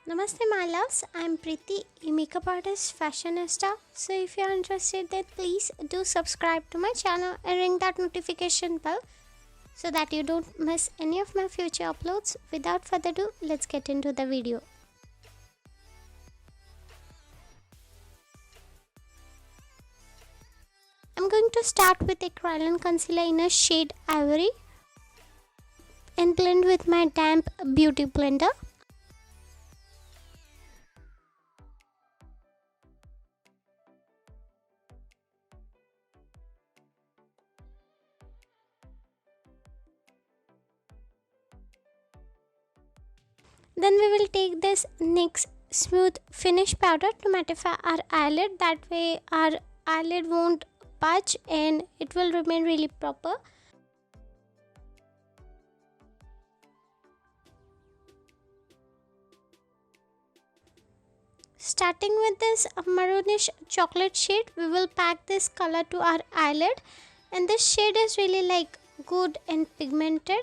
Namaste my loves, I'm Preeti, a makeup artist, fashionista. So if you are interested then please do subscribe to my channel and ring that notification bell so that you don't miss any of my future uploads. Without further ado, let's get into the video. I'm going to start with a Kryalon concealer in a shade Ivory and blend with my damp beauty blender. Then we will take this NYX smooth finish powder to mattify our eyelid. That way our eyelid won't budge and it will remain really proper. Starting with this maroonish chocolate shade, we will pack this color to our eyelid, and this shade is really like good and pigmented.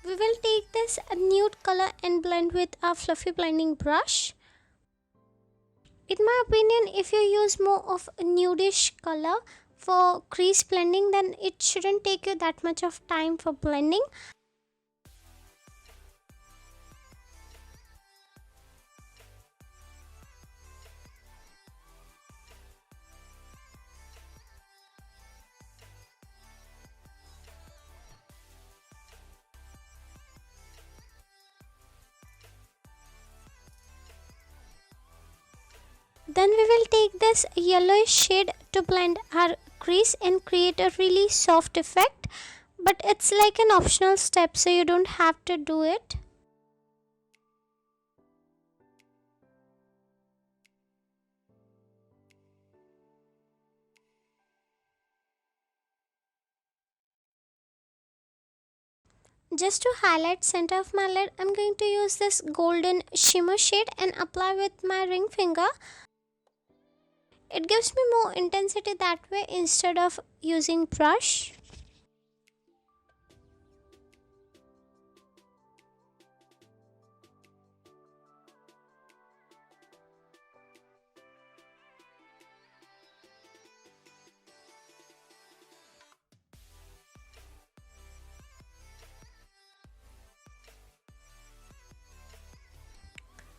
We will take this nude color and blend with a fluffy blending brush. In my opinion, if you use more of a nudish color for crease blending, then it shouldn't take you that much of time for blending. Then we will take this yellowish shade to blend our crease and create a really soft effect. But it's like an optional step, so you don't have to do it. Just to highlight center of my lid, I'm going to use this golden shimmer shade and apply with my ring finger. It gives me more intensity that way instead of using brush.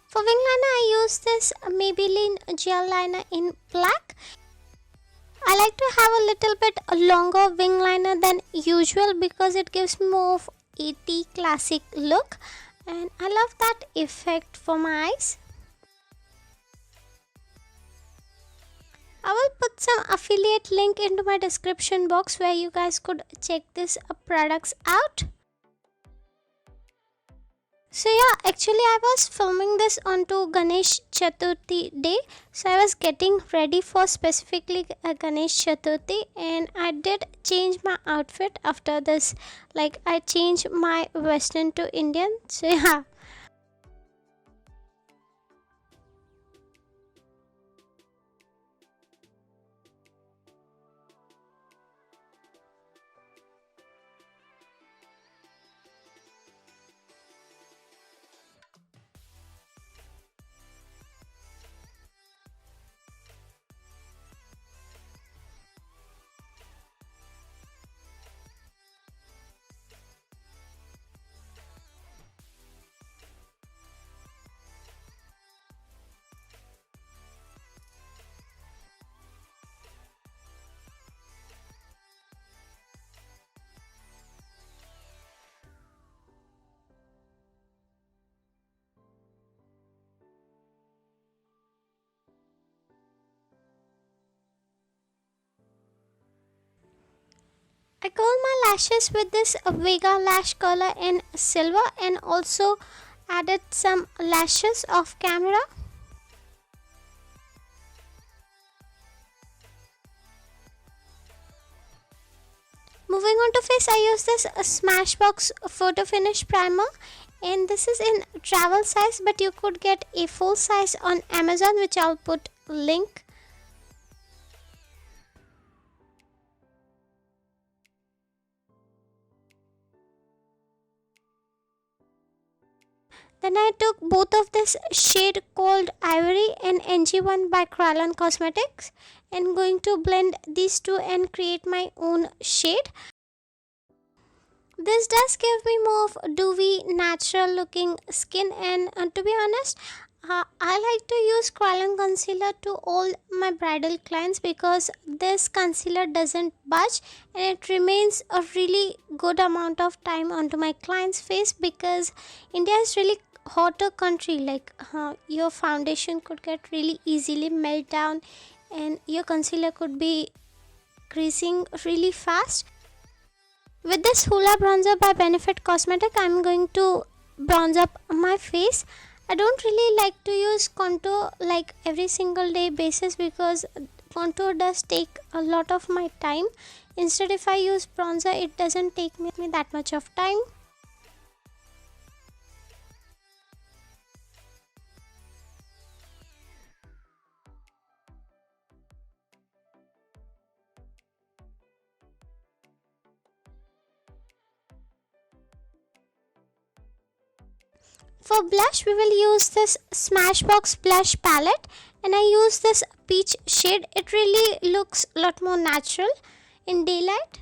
For wing liner, I use this Maybelline gel liner in black. I like to have a little bit longer wing liner than usual because it gives me more of 80 classic look, and I love that effect for my eyes. I will put some affiliate link into my description box where you guys could check these products out. So yeah, actually I was filming this onto Ganesh Chaturthi day. So I was getting ready for specifically Ganesh Chaturthi, and I did change my outfit after this. Like I changed my western to Indian. So yeah. I curled my lashes with this Vega lash curler in silver and also added some lashes off camera. Moving on to face, I use this Smashbox Photo Finish Primer, and this is in travel size, but you could get a full size on Amazon, which I'll put link. Then I took both of this shade called Ivory and NG1 by Kryalon Cosmetics and going to blend these two and create my own shade. This does give me more of dewy, natural looking skin, and to be honest, I like to use Kryalon concealer to all my bridal clients because this concealer doesn't budge and it remains a really good amount of time onto my client's face because India is really hotter country. Like your foundation could get really easily melt down and your concealer could be creasing really fast. With this Hoola bronzer by Benefit Cosmetic, I'm going to bronze up my face. I don't really like to use contour like every single day basis because contour does take a lot of my time. Instead, if I use bronzer, it doesn't take me that much of time. For blush, we will use this Smashbox blush palette, and I use this peach shade. It really looks a lot more natural in daylight.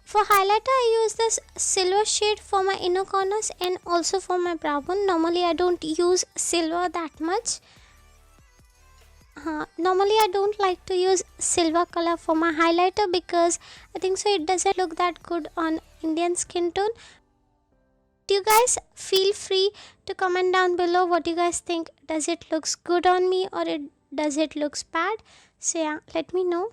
For highlighter, I use this silver shade for my inner corners and also for my brow bone. Normally, I don't use silver that much. Normally, I don't like to use silver color for my highlighter because I think so it doesn't look that good on Indian skin tone. You guys feel free to comment down below what you guys think. Does it looks good on me or does it looks bad? So yeah, let me know.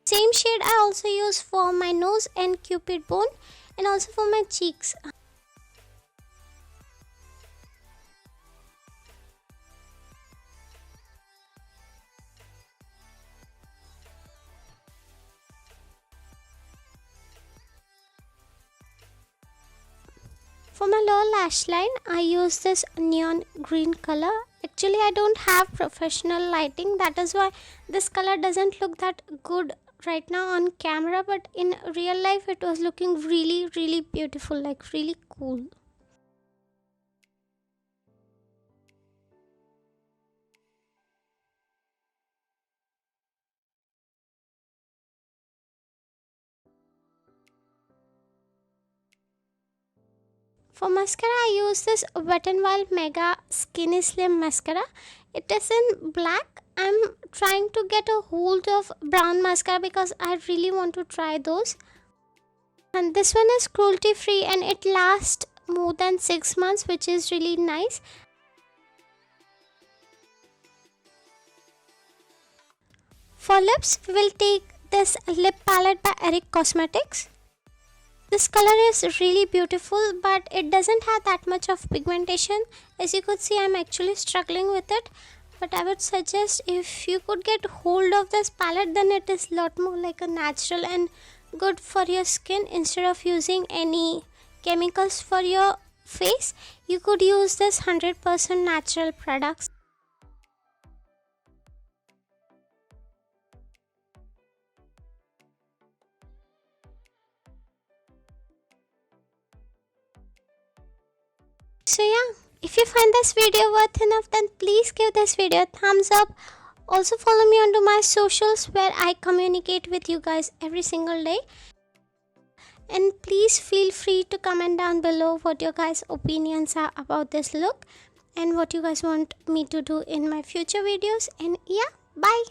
Same shade I also use for my nose and cupid bone and also for my cheeks. For my lower lash line, I use this neon green color. Actually, I don't have professional lighting. That is why this color doesn't look that good right now on camera. But in real life, it was looking really, really beautiful. Like really cool. For mascara, I use this Wet n Wild Mega Skinny Slim Mascara. It is in black. I'm trying to get a hold of brown mascara because I really want to try those. And this one is cruelty free and it lasts more than 6 months, which is really nice. For lips, we will take this lip palette by Eric Cosmetics. This color is really beautiful, but it doesn't have that much of pigmentation. As you could see, I'm actually struggling with it. But I would suggest if you could get hold of this palette, then it is a lot more like a natural and good for your skin. Instead of using any chemicals for your face, you could use this 100% natural products. So yeah, if you find this video worth enough, then please give this video a thumbs up. Also follow me onto my socials where I communicate with you guys every single day. And please feel free to comment down below what your guys opinions are about this look and what you guys want me to do in my future videos. And yeah, bye.